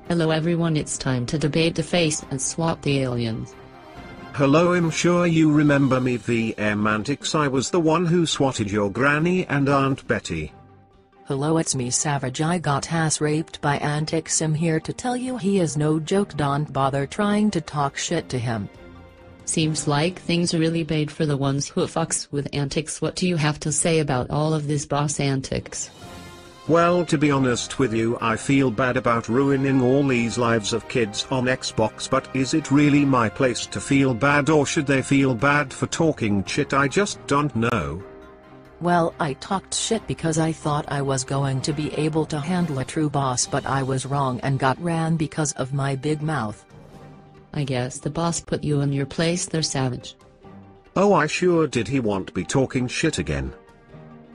Hello everyone, it's time to debate the face and swap the aliens. Hello, I'm sure you remember me, VM Antics. I was the one who swatted your granny and Aunt Betty. Hello, it's me Savage. I got ass raped by Antics. I'm here to tell you he is no joke. Don't bother trying to talk shit to him. Seems like things are really bad for the ones who fucks with Antics. What do you have to say about all of this, boss Antics? Well, to be honest with you, I feel bad about ruining all these lives of kids on Xbox, but is it really my place to feel bad, or should they feel bad for talking shit? I just don't know. Well, I talked shit because I thought I was going to be able to handle a true boss, but I was wrong and got ran because of my big mouth. I guess the boss put you in your place there, Savage. Oh, I sure did. He won't be talking shit again.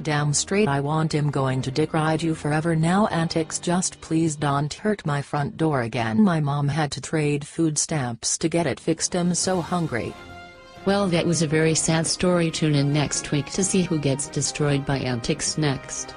Damn straight I want him going to dick ride you forever now. Antics, just please don't hurt my front door again. My mom had to trade food stamps to get it fixed. I'm so hungry. Well, that was a very sad story. Tune in next week to see who gets destroyed by Antics next.